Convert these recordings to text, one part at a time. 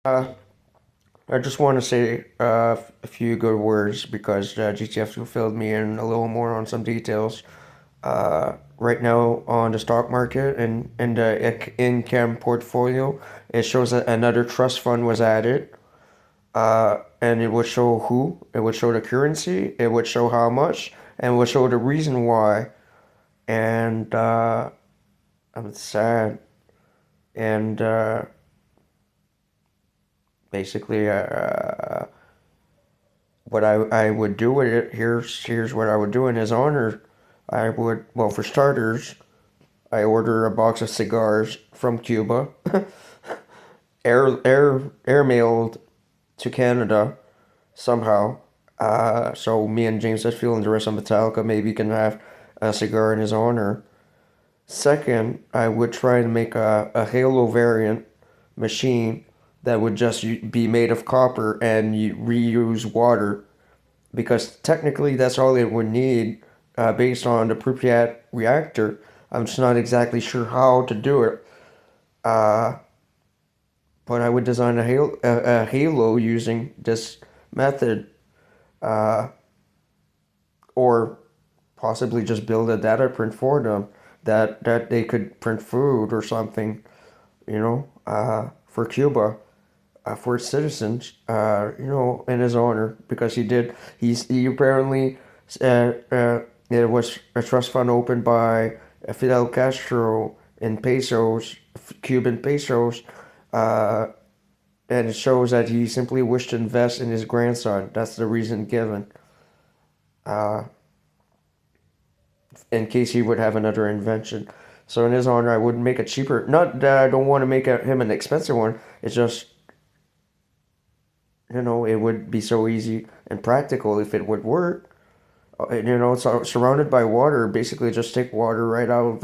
Uh, I just want to say a few good words because GTF filled me in a little more on some details. Right now on the stock market and in the income portfolio, it shows that another trust fund was added. And it would show who, it would show the currency, it would show how much, and it would show the reason why. And I'm sad. And basically, what I would do with it, here's what I would do in his honor. I would, well, for starters, I order a box of cigars from Cuba, air mailed to Canada somehow. So me and James Hetfield and the rest of Metallica maybe can have a cigar in his honor. Second, I would try to make a Halo variant machine that would just be made of copper and reuse water because technically that's all it would need based on the Pripyat reactor. I'm just not exactly sure how to do it, uh, but I would design a halo using this method, uh, or possibly just build a data print for them that they could print food or something, for Cuba, for its citizens, in his honor, because he apparently, it was a trust fund opened by Fidel Castro in pesos, Cuban pesos, uh, and it shows that he simply wished to invest in his grandson. That's the reason given, uh, in case he would have another invention. So in his honor, I would make a cheaper. Not that I don't want to make him an expensive one. It's just it would be so easy and practical if it would work. So surrounded by water, basically just take water right out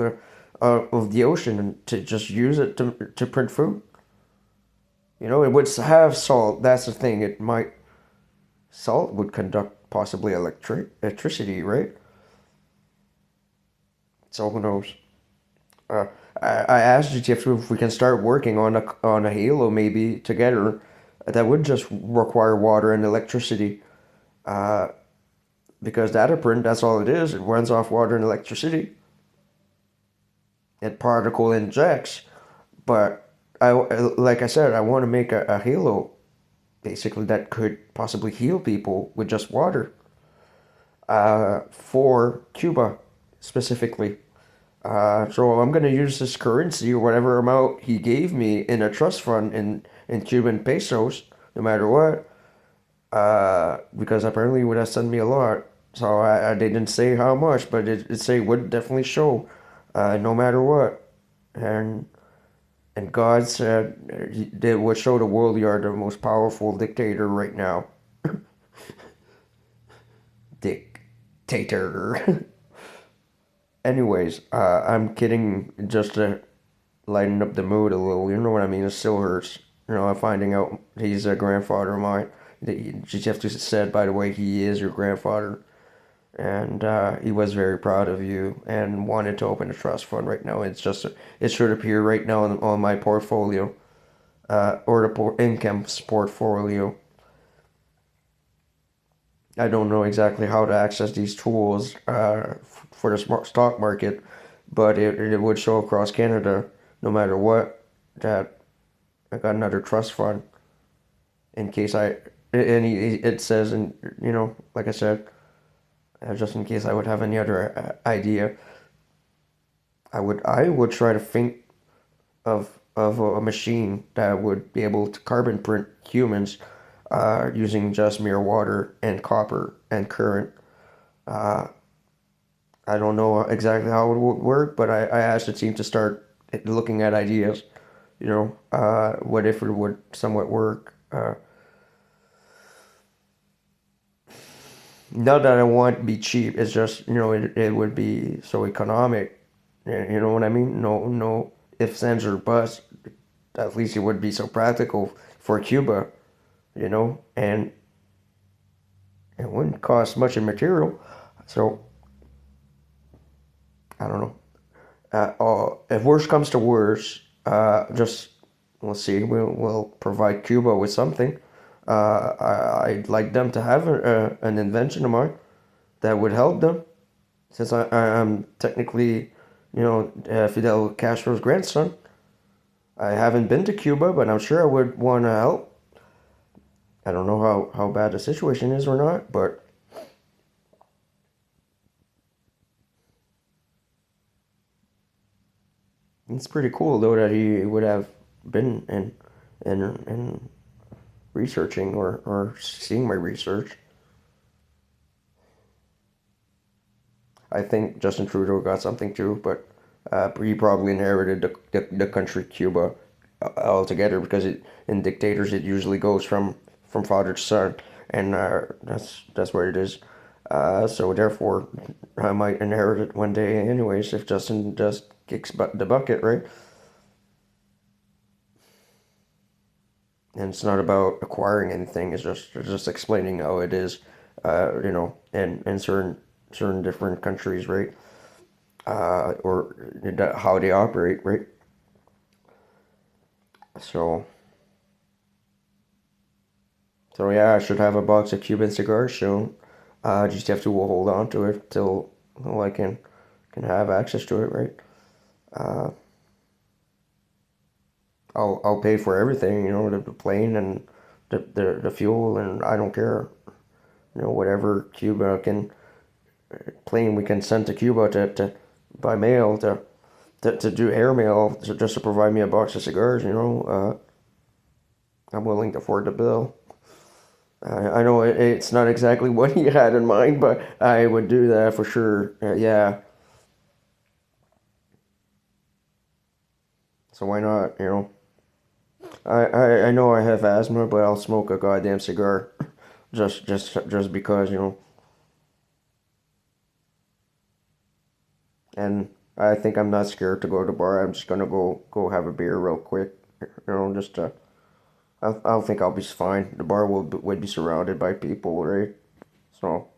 of the ocean and to just use it to print food. It would have salt. That's the thing. Salt would conduct possibly electricity, right? So who knows? Uh, I asked GTF if we can start working on a Halo maybe together. That would just require water and electricity. Uh, because data print, that's all it is. It runs off water and electricity. It particle injects, but like I said, I want to make a Halo basically that could possibly heal people with just water. For Cuba specifically. So I'm gonna use this currency or whatever amount he gave me in a trust fund in Cuban pesos, no matter what. Because apparently it would have sent me a lot. So they didn't say how much, but it say would definitely show, no matter what. And and God said they would show the world you are the most powerful dictator right now. Dictator. Anyways, I'm kidding just to lighten up the mood a little. You know what I mean? It still hurts. I'm finding out he's a grandfather of mine. Jeff just said, by the way, he is your grandfather. And he was very proud of you and wanted to open a trust fund right now. It should appear right now on my portfolio, or the income portfolio. I don't know exactly how to access these tools for the stock market, but it would show across Canada, no matter what, that I got another trust fund in case it says, and like I said, just in case I would have any other idea, I would try to think of a machine that would be able to carbon print humans, using just mere water and copper and current. Uh, I don't know exactly how it would work, but I asked the team to start looking at ideas. What if it would somewhat work? Not that I want to be cheap. It's just it would be so economic. You know what I mean? No ifs, ands, or buts. At least it would be so practical for Cuba. And it wouldn't cost much in material. So I don't know. If worst comes to worst, just we'll see. We'll provide Cuba with something. I'd like them to have an invention of mine that would help them, since I'm technically, Fidel Castro's grandson. I haven't been to Cuba, but I'm sure I would want to help. I don't know how bad the situation is or not, but it's pretty cool though that he would have been in researching or seeing my research. I think Justin Trudeau got something too, but he probably inherited the country Cuba altogether, because in dictators it usually goes from father to son, and that's what it is. So therefore, I might inherit it one day, anyways, if Justin just kicks the bucket, right? And it's not about acquiring anything. It's just explaining how it is, in certain different countries, right? Or how they operate, right? So, so yeah, I should have a box of Cuban cigars soon. Just have to hold on to it till I can have access to it, right? Uh, I'll pay for everything, the plane and the fuel, and I don't care, whatever Cuba can plane we can send to Cuba to by mail to do airmail, just to provide me a box of cigars. I'm willing to afford the bill. I know it's not exactly what he had in mind, but I would do that for sure. Yeah, so why not? I know I have asthma, but I'll smoke a goddamn cigar, just because, and I think I'm not scared to go to the bar. I'm just gonna go have a beer real quick, just to. I think I'll be fine. The bar would be surrounded by people, right? So